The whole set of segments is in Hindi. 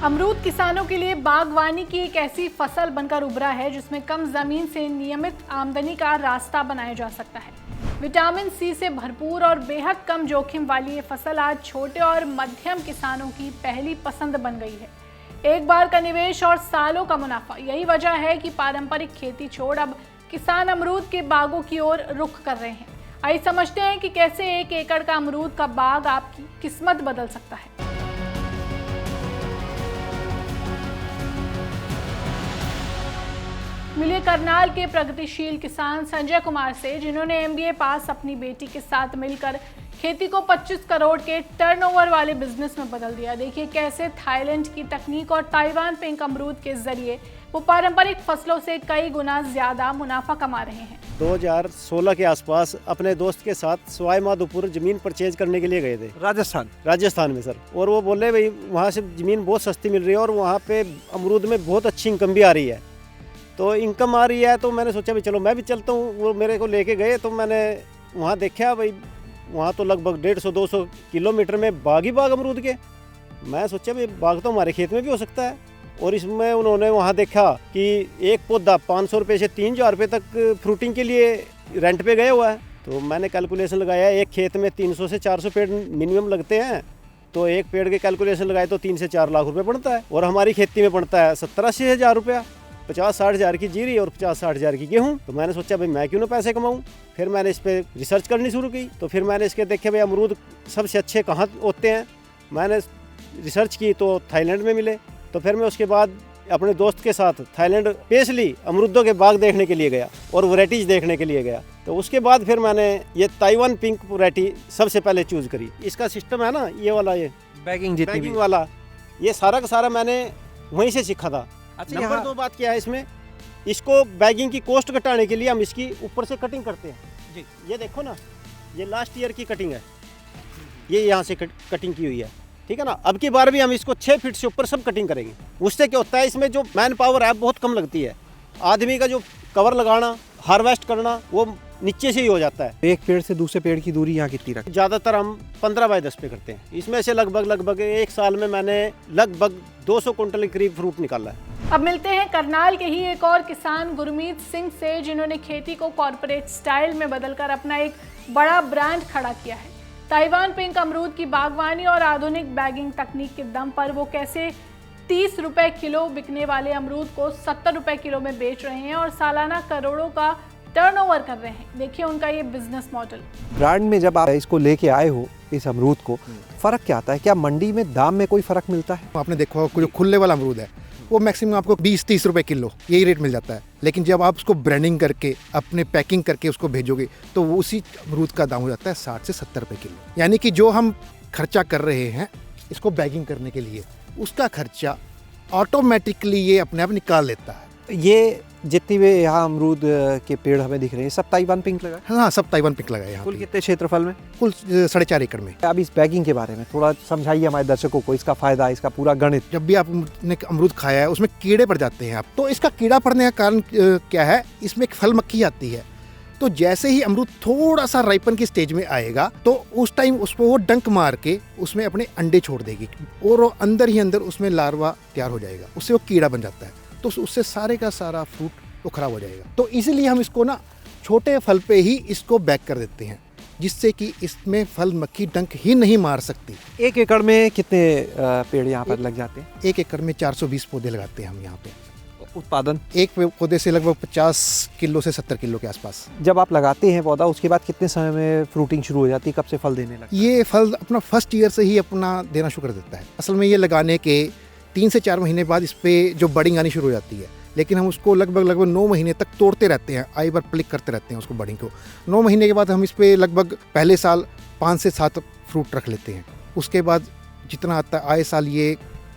अमरूद किसानों के लिए बागवानी की एक ऐसी फसल बनकर उभरा है जिसमें कम जमीन से नियमित आमदनी का रास्ता बनाया जा सकता है। विटामिन सी से भरपूर और बेहद कम जोखिम वाली ये फसल आज छोटे और मध्यम किसानों की पहली पसंद बन गई है। एक बार का निवेश और सालों का मुनाफा, यही वजह है कि पारंपरिक खेती छोड़ अब किसान अमरूद के बागों की ओर रुख कर रहे हैं। आइए समझते हैं कि कैसे 1 एकड़ का अमरूद का बाग आपकी किस्मत बदल सकता है। मिलिए करनाल के प्रगतिशील किसान संजय कुमार से, जिन्होंने MBA पास अपनी बेटी के साथ मिलकर खेती को 25 करोड़ के टर्नओवर वाले बिजनेस में बदल दिया। देखिए कैसे थाईलैंड की तकनीक और ताइवान पिंक अमरूद के जरिए वो पारंपरिक फसलों से कई गुना ज्यादा मुनाफा कमा रहे हैं। 2016 के आसपास अपने दोस्त के साथ सवाई माधोपुर जमीन परचेज करने के लिए गए थे, राजस्थान में सर। और वो बोले भाई वहाँ से जमीन बहुत सस्ती मिल रही है और वहाँ पे अमरूद में बहुत अच्छी इनकम भी आ रही है, तो इनकम आ रही है। तो मैंने सोचा भाई चलो मैं भी चलता हूँ। वो मेरे को लेके गए तो मैंने वहाँ देखा भाई वहाँ तो लगभग 150-200 किलोमीटर में बाग ही बाग अमरूद के। मैं सोचा भाई बाग तो हमारे खेत में भी हो सकता है। और इसमें उन्होंने वहाँ देखा कि एक पौधा 500 रुपये से 3000 रुपये तक फ्रूटिंग के लिए रेंट पे गया हुआ है। तो मैंने कैलकुलेशन लगाया, एक खेत में 300 से 400 पेड़ मिनिमम लगते हैं, तो एक पेड़ के कैलकुलेशन लगाए तो 3 से 4 लाख रुपए पड़ता है। और हमारी खेती में पड़ता है 70-80 हज़ार रुपया, 50-60 हज़ार की जीरी और 50-60 हज़ार की गेहूँ। तो मैंने सोचा भाई मैं क्यों ना पैसे कमाऊँ। फिर मैंने इस पर रिसर्च करनी शुरू की। तो फिर मैंने इसके देखे भाई अमरूद सबसे अच्छे कहाँ होते हैं। मैंने रिसर्च की तो थाईलैंड में मिले। तो फिर मैं उसके बाद अपने दोस्त के साथ थाईलैंड स्पेशली अमरूदों के बाग देखने के लिए गया और वैरायटीज़ देखने के लिए गया। तो उसके बाद फिर मैंने ये पिंक वैरायटी सबसे पहले चूज़ करी। इसका सिस्टम है ना ये वाला, ये बैगिंग वाला, ये सारा का सारा मैंने वहीं से सीखा था। अच्छा, नंबर 2 बात क्या है इसमें, इसको बैगिंग की कॉस्ट घटाने के लिए हम इसकी ऊपर से कटिंग करते हैं जी। ये देखो ना, ये लास्ट ईयर की कटिंग है, ये यहाँ से कटिंग की हुई है, ठीक है ना। अब की बार भी हम इसको 6 फीट से ऊपर सब कटिंग करेंगे। उससे क्या होता है, इसमें जो मैन पावर है बहुत कम लगती है। आदमी का जो कवर लगाना, हार्वेस्ट करना, वो नीचे से ही हो जाता है। एक पेड़ से दूसरे पेड़ की दूरी यहाँ कितनी रखते? ज़्यादातर हम 15 बाय 10 पे करते हैं। इसमें से लगभग एक साल में मैंने लगभग 200 कुंटल के करीब फ्रूट निकाला है। अब मिलते हैं करनाल के ही एक और किसान गुरमीत सिंह से, जिन्होंने खेती को कॉर्पोरेट स्टाइल में बदलकर अपना एक बड़ा ब्रांड खड़ा किया है। ताइवान पिंक अमरूद की बागवानी और आधुनिक बैगिंग तकनीक के दम पर वो कैसे 30 रुपए किलो बिकने वाले अमरूद को 70 रुपए किलो में बेच रहे हैं और सालाना करोड़ों का टर्नओवर कर रहे हैं। देखिए उनका ये बिजनेस मॉडल। ब्रांड में जब आप इसको लेके आए हो इस अमरूद को, फर्क क्या आता है? क्या मंडी में दाम में कोई फर्क मिलता है? आपने देखा होगा जो खुले वाला अमरूद है वो मैक्सिमम आपको 20-30 रुपए किलो यही रेट मिल जाता है। लेकिन जब आप उसको ब्रांडिंग करके अपने पैकिंग करके उसको भेजोगे तो वो उसी अमरूद का दाम हो जाता है 60 से 70 रुपए किलो। यानी कि जो हम खर्चा कर रहे हैं इसको बैगिंग करने के लिए, उसका खर्चा ऑटोमेटिकली ये अपने आप निकाल लेता है। ये जितनी भी यहाँ अमरूद के पेड़ हमें दिख रहे हैं सब ताइवान पिंक लगा है? हाँ, सब ताइवान पिंक लगा है यहाँ। कुल कितने क्षेत्रफल में? कुल 4.5 एकड़ में। अब इस बैगिंग के बारे में थोड़ा समझाइए हमारे दर्शकों को, इसका फायदा, इसका पूरा गणित। जब भी आपने अमरूद खाया है उसमें कीड़े पड़ जाते हैं आप, तो इसका कीड़ा पड़ने का कारण क्या है, इसमें एक फल मक्खी आती है। तो जैसे ही अमरूद थोड़ा सा राइपन की स्टेज में आएगा तो उस टाइम उसको वो डंक मार के उसमें अपने अंडे छोड़ देगी और वो अंदर ही अंदर उसमें लार्वा तैयार हो जाएगा, उससे वो कीड़ा बन जाता है। तो उससे सारे का सारा फ्रूट वो खराब हो जाएगा। तो इसीलिए हम इसको ना छोटे फल पे ही इसको बैक कर देते हैं, जिससे कि इसमें फल मक्खी डंक ही नहीं मार सकती। 1 एकड़ में कितने पेड़ यहाँ पर लग जाते हैं? 1 एकड़ में 420 पौधे लगाते हैं हम यहाँ पे। उत्पादन एक पौधे से लगभग 50 किलो से 70 किलो के आसपास। जब आप लगाते हैं पौधा, उसके बाद कितने समय में फ्रूटिंग शुरू हो जाती है? कब से फल देने लगता है? ये फल अपना फर्स्ट ईयर से ही अपना देना शुरू कर देता है। असल में ये लगाने के 3 से 4 महीने बाद इस पे जो बडिंग आनी शुरू हो जाती है, लेकिन हम उसको लगभग 9 महीने तक तोड़ते रहते हैं, आई बार प्लिक करते रहते हैं उसको बडिंग को। 9 महीने के बाद हम इस पे लगभग पहले साल 5 से 7 फ्रूट रख लेते हैं। उसके बाद जितना आता है आए साल ये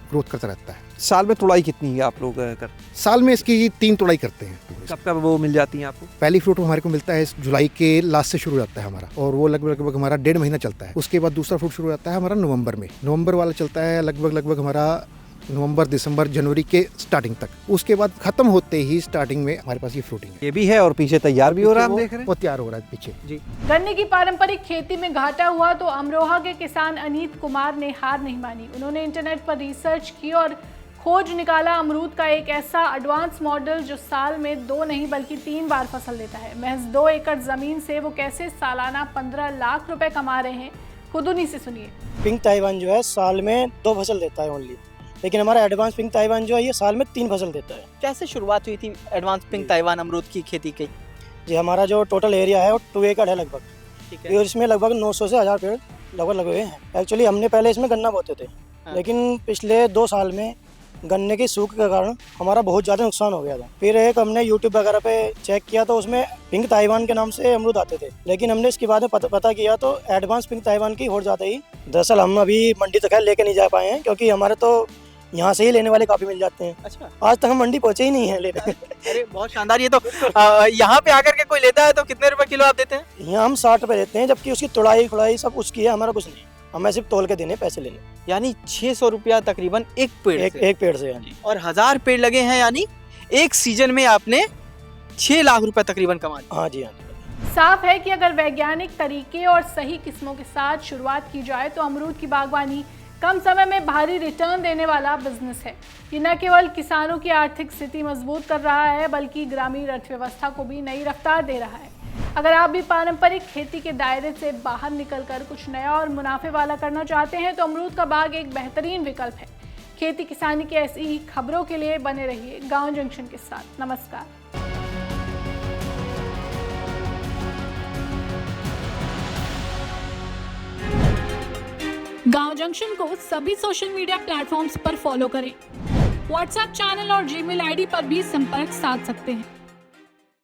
ग्रोथ करता रहता है। साल में तुड़ाई कितनी है आप लोग कर? साल में इसकी 3 तुड़ाई करते हैं। कब कब वो मिल जाती है आपको? पहली फ्रूट हमारे को मिलता है जुलाई के लास्ट से शुरू हो जाता है हमारा, और वो लगभग हमारा 1.5 महीना चलता है। उसके बाद दूसरा फ्रूट शुरू हो जाता है हमारा नवंबर में। नवंबर वाला चलता है लगभग हमारा नवंबर, दिसंबर, जनवरी के स्टार्टिंग तक। उसके बाद खत्म होते ही स्टार्टिंग में हमारे पास ये फ्रूटिंग है। ये भी है और पीछे तैयार भी हो रहा है, हम देख रहे हैं। वो तैयार हो रहा है पीछे जी। गन्ने की पारंपरिक खेती में घाटा हुआ तो अमरोहा के किसान अनीत कुमार ने हार नहीं मानी। उन्होंने इंटरनेट पर रिसर्च की और खोज निकाला अमरूद का एक ऐसा एडवांस मॉडल जो साल में 2 नहीं बल्कि 3 बार फसल देता है। महज 2 एकड़ जमीन से वो कैसे सालाना 15 लाख रुपए कमा रहे हैं, खुद उन्हीं से सुनिए। पिंक ताइवान जो है साल में 2 फसल देता है ओनली, लेकिन हमारा एडवांस पिंक ताइवान जो है ये साल में 3 फसल देता है। कैसे शुरुआत हुई थी एडवांस पिंक ताइवान अमरूद की खेती की? जी हमारा जो टोटल एरिया है वो 2 एकड़ है लगभग, ठीक है। और इसमें लगभग 900 से 1000 पेड़ लगभग लगे हुए हैं। एक्चुअली हमने पहले इसमें गन्ना बोते थे, लेकिन पिछले 2 साल में गन्ने की सूख के कारण हमारा बहुत ज़्यादा नुकसान हो गया था। फिर एक हमने यूट्यूब वगैरह पे चेक किया तो उसमें पिंक ताइवान के नाम से अमरूद आते थे, लेकिन हमने इसके बाद में पता किया तो एडवांस पिंक ताइवान की हो जाते ही। दरअसल हम अभी मंडी तक लेके नहीं जा पाए हैं, क्योंकि हमारे तो यहाँ से ही लेने वाले काफ़ी मिल जाते हैं। अच्छा, आज तक हम मंडी पहुँचे ही नहीं है लेने। अरे बहुत शानदार। ये तो यहाँ पे आकर के कोई लेता है तो कितने रुपए किलो आप देते हैं? यहाँ हम 60 रुपये देते हैं, जबकि उसकी तुड़ाई सब उसकी है, हमारा कुछ नहीं। हमें सिर्फ तोल के देने, पैसे लेने। यानी 600 रुपया तकरीबन एक पेड़ से। एक पेड़ से। हाँ जी। और 1000 पेड़ लगे हैं, यानी एक सीजन में आपने 6 लाख रुपए तकरीबन कमा लिए। हाँ जी, हाँ जी। साफ है कि अगर वैज्ञानिक तरीके और सही किस्मों के साथ शुरुआत की जाए तो अमरूद की बागवानी कम समय में भारी रिटर्न देने वाला बिजनेस है। ये न केवल किसानों की आर्थिक स्थिति मजबूत कर रहा है, बल्कि ग्रामीण अर्थव्यवस्था को भी नई रफ्तार दे रहा है। अगर आप भी पारंपरिक खेती के दायरे से बाहर निकलकर कुछ नया और मुनाफे वाला करना चाहते हैं तो अमरूद का बाग एक बेहतरीन विकल्प है। खेती किसानी की ऐसी ही खबरों के लिए बने रहिए गांव जंक्शन के साथ। नमस्कार। गांव जंक्शन को सभी सोशल मीडिया प्लेटफॉर्म्स पर फॉलो करें। व्हाट्सएप चैनल और जीमेल आईडी पर भी संपर्क साध सकते हैं।